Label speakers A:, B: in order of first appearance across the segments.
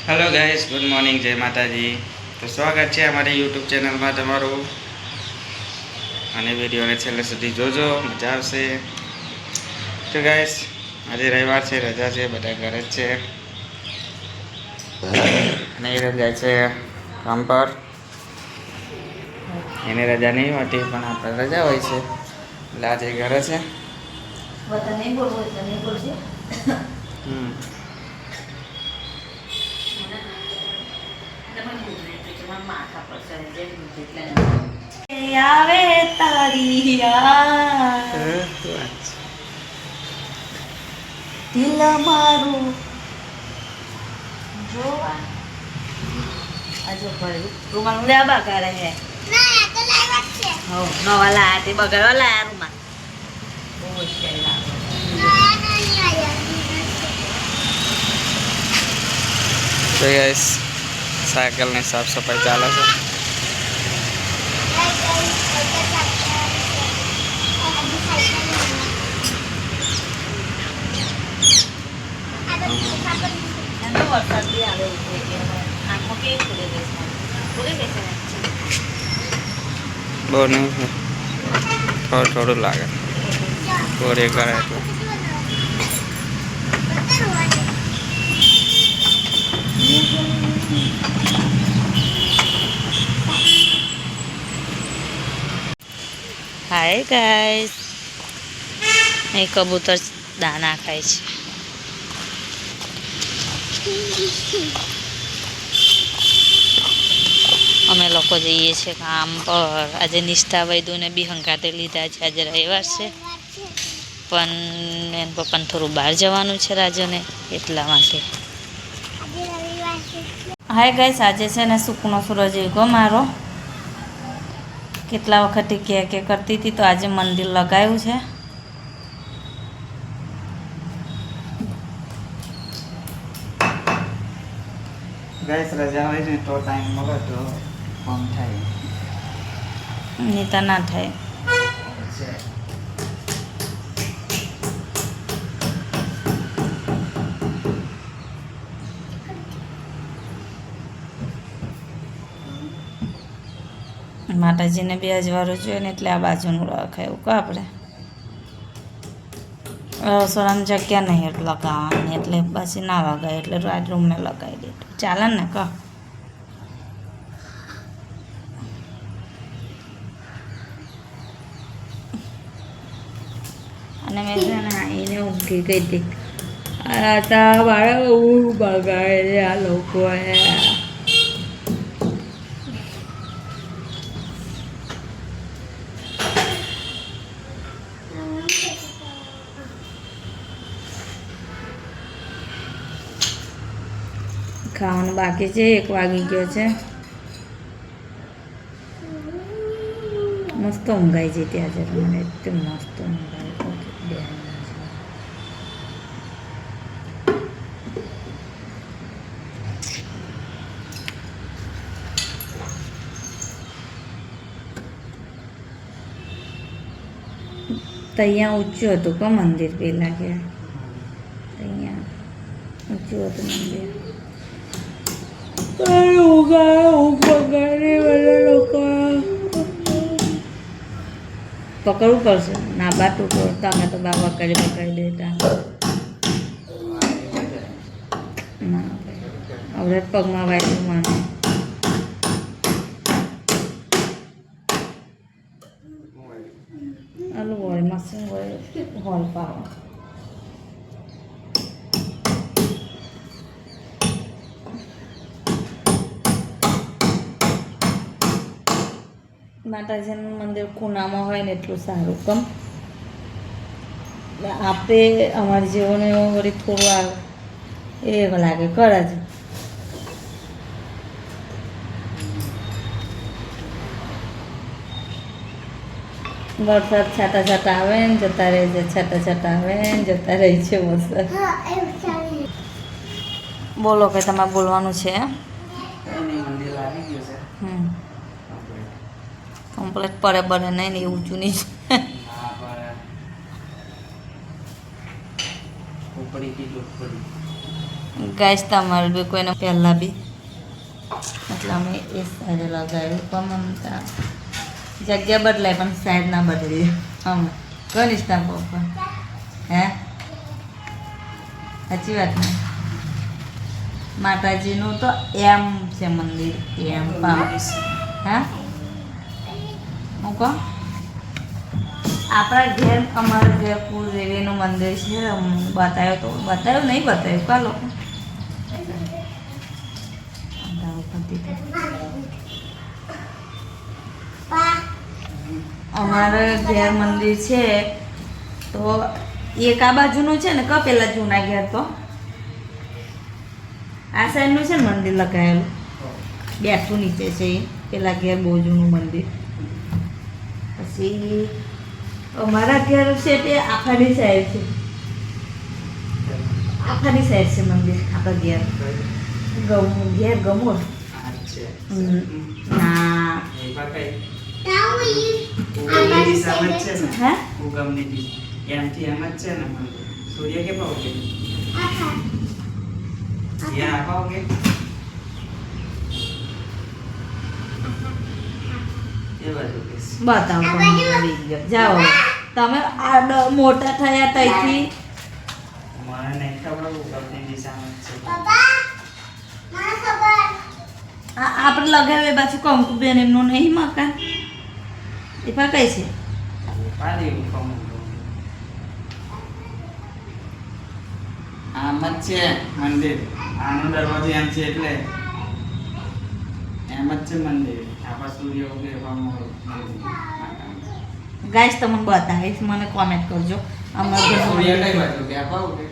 A: Hello guys, good morning, જય માતાજી. તો સ્વાગત છે અમારી યુટ્યુબ ચેનલમાં તમારું. અને વિડીયોને છેલ્લે સુધી જોજો, મજા આવશે. તો ગાઈસ, આજે રવિવાર છે, રજા છે, બધા ઘરે જ છે. અને એ રજા છે કામ પર. એને રજા નહીં હોતી, પણ આપણે રજા હોય છે એટલે આજે ઘરે છે.
B: આવે તારી દિલ મારું જોવા આજો ભરી રૂમાલ લે બગાડે હે ના તો લાઈવ છે હો નવા લાયા તે બગાડવા લાયા રૂમાલ બહુ મુશ્કેલ લાગે ના નહીં આયા
A: તો ગાઈસ, સાયકલની સાફ સફાઈ ચાલે છે. બહુ નહીં, થોડું થોડું લાગે, કોરે કરે એટલે.
B: હાય ગાઈસ, એ કબૂતર દાના ખાય છે. અમે લોકો જઈએ છીએ કામ પર. આજે નિષ્ઠા વૈદુને બી હંગાતે લીધા છે. આજે રવિવાર છે, પણ એન પપ્પાને થોડું બહાર જવાનું છે રાજને, એટલા માટે. હાય ગાઈસ, આજે છે ને સુકનો સૂરજ ઉગ્યો મારો. કેટલા વખતે કે કરતી હતી, તો આજે મંદિર લગાવ્યું છે.
A: ગાઈસ, રજા હોય ને તો ટાઈમ મળે તો ફોન થાય,
B: નહીં તો ના થાય. માતાજીને બી અજવાળું જોઈએ ને એટલે આ બાજુનું રખાય એવું કહો આપણે. રસોડામાં જગ્યા નહીં એટલે લગાવવાની, એટલે પછી ના લગાય એટલે રાત રૂમને લગાવી દીધું. ચાલે ને કહો. અને મેં છે ને આવીને ઊંઘી ગઈ હતી. આ તા મારા ઊંઘ બગાડે આ લોકોએ. ખાવાનું બાકી છે, 1 વાગી ગયો છે. મસ્ત ઊંઘાઈ જતી આજે મને, એકદમ મસ્ત ઊંઘાઈ. ત્યાં ઊંચું હતું કે મંદિર પેલા ગયા, ત્યાં ઊંચું હતું મંદિર. પકડવું પડશે ના બાટું તો તમે તો બા બકાડી દેતા. ના હવે પગમાં વાગ્યું મને. આલું હોય મશીન હોય હોલ પાડો. માતાજીનું મંદિર ખૂણામાં હોય ને એટલું સારું. કમ આપણે અમારી જેવોને એવો વળી થોડું આવે એ લાગે કરે છે. વરસાદ છાટા છાટા આવે ને જતા રહે છે, છાટા છાટા આવે ને જતા રહે છે વરસાદ. બોલો કે તમારે બોલવાનું છે? કમ્પ્લેટ પડે બને નહીં ને એવું ઊંચું નહીં.
A: ઉપડી ગઈ ઉપડી
B: ગાઈસ તમારે બી કોઈને પહેલાં બી એટલે અમે એ સાઈડે લગાવ્યું પણ મમતા જગ્યા બદલાય પણ સાઈડ ના બદલીએ અમે કોની ઇષ્ટા પપ્પા હે સાચી વાત ને માતાજીનું તો એમ છે મંદિર એમ પામ હા હું કહું આપણા ઘેર અમારા ઘેર કુળદેવીનું મંદિર છે બતાવ્યું નહીં બતાવ્યું કા લોકો અમારા ઘેર મંદિર છે તો એક આ બાજુનું છે ને પેલા જૂના ઘેર તો આ સાઈડનું છે ને મંદિર લગાવેલું બેઠું નીચે છે એ પેલા ઘેર બહુ જૂનું મંદિર પછી અમારા ઘેર છે તે આખાની સાઈડ છે આખાની સાઈડ છે મંદિર આપણા ઘેર ઘેર ગમો ના
A: સૂર્ય કે પાઓગે यहाँ पाओगे ये बाजू कैसे
B: બતાવો તમે જાઓ તમે આ મોટા થયા ત્યાંથી
A: મને નહીં ખબર ઉગમની દિશામાં છે
B: આપણે લગાવે પાછું કંકુબેન એમનું નહીં મકાન એ પણ કઈ છે
A: પાડી કમ આમ જ છે મંદિર આનો દરવાજો એમ છે એટલે એમ જ છે મંદિર આપણા સૂર્ય ઉગે
B: ગાઈસ તમને બતાવીશ મને કોમેન્ટ કરજો અમારા
A: સૂર્ય કઈ બાજુ કે આપા ઉગે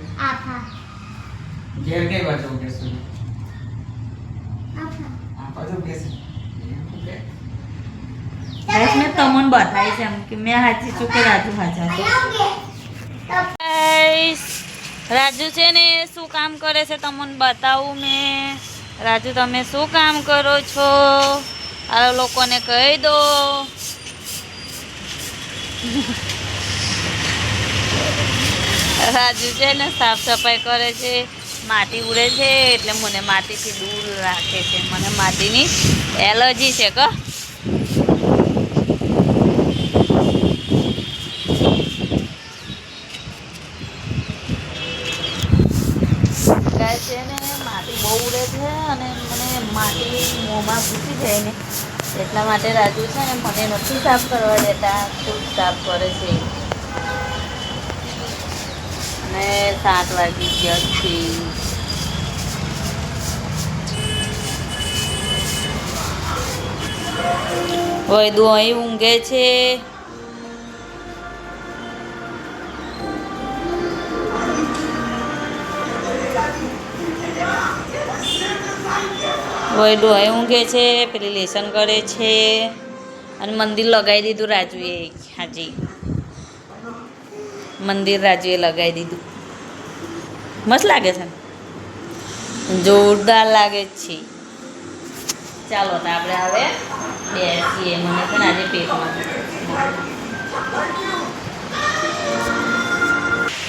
A: ઘેર કઈ બાજુ ઉગે સૂર્ય આપા જો કે
B: ગાઈસ મેં તમને બતાવીશ એમ કે મેં સાચી છું કે રાજુ સાચા છે ગાઈસ રાજુ છે ને શું કામ કરે છે તમને બતાવું મેં રાજુ તમે શું કામ કરો છો આ લોકોને કહી દો રાજુ છે ને સાફ સફાઈ કરે છે માટી ઉડે છે એટલે મને માટીથી દૂર રાખે છે મને માટીની એલર્જી છે ક છે ને માટી બહુ ઉડે છે અને મને માટી મોંમાં ઘૂસી જાય ને એટલા માટે રાજુ છે ને મને નથી સાફ કરવા દેતા ખુદ સાફ કરે છે અને 7 વાગી ગયા છે વૈદુ અહીં ઊંઘે છે વૈદુ અહીં ઊંઘે છે પેલી લેસન કરે છે અને મંદિર લગાવી દીધું રાજુએ હાજી મંદિર રાજુએ લગાવી દીધું મસ્ત લાગે છે જોરદાર લાગે છે ચાલો તો આપણે હવે બેસીએ મને પણ આજે પેટમાં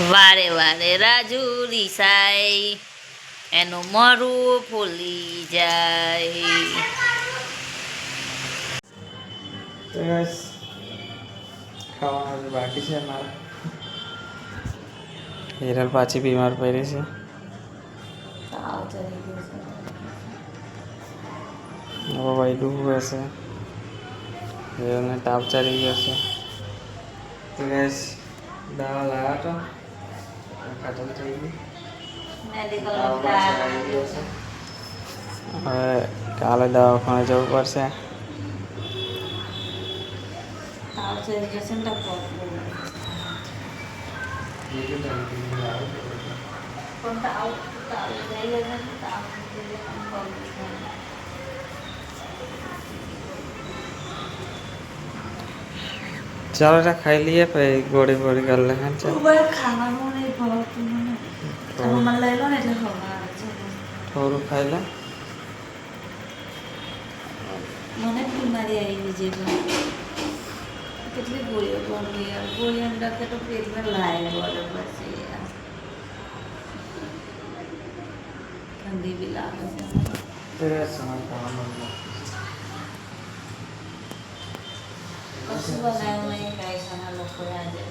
B: વારે વારે રાજુ રીસાય એનું મોરું ફૂલી જાય
A: તો બસ ખાવાનું બાકી છે મારે હિરલ પાછી બીમાર પડી છે હવે વૈદુ હશે હિરલને તાવ ચડી ગયો છે તો બસ દવા લાવ્યા તો ખતમ થઈ ગઈ હવે કાલે દવાખાને જવું પડશે ચાલો રા ખાઈ લઈએ પછી ગોળી ગોળી કરી લે
B: ખાવાનું નહીં ભાવતું મને લઈ લો ને એટલે ખબર
A: થોડું ખાઈ લે
B: મને બીમારી આવી છે કેટલી ગોળીઓ ગોળી ગોળી અંદર તો પેટમાં લાય બરાબર છે ઠંડી બી લાગે છે
A: તો સમય ખાવાનું
B: કશું બનાવ્યું નહીં ગાઈસ અમારા લોકોએ આજે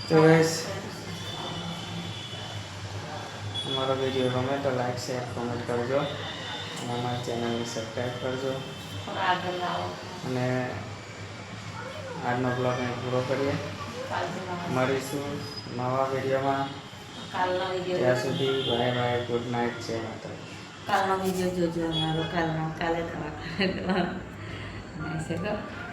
A: તો ગાઈસ અમારો વિડીયો ગમે તો લાઈક શેર કોમેન્ટ કરજો અને અમારી ચેનલને સબસ્ક્રાઈબ કરજો
B: થોડા આગળ લાવો
A: અને આજનો બ્લોગને પૂરો કરીએ
B: કાલથી નવા
A: મળીશું નવા વિડીયોમાં
B: કાલનો
A: ત્યાં
B: વિડીયો
A: સુધી બાય બાય ગુડ નાઇટ છે માતા
B: કાલનો વિડીયો જોજો અમારો કાલે દવાખાને જવાનું છે તો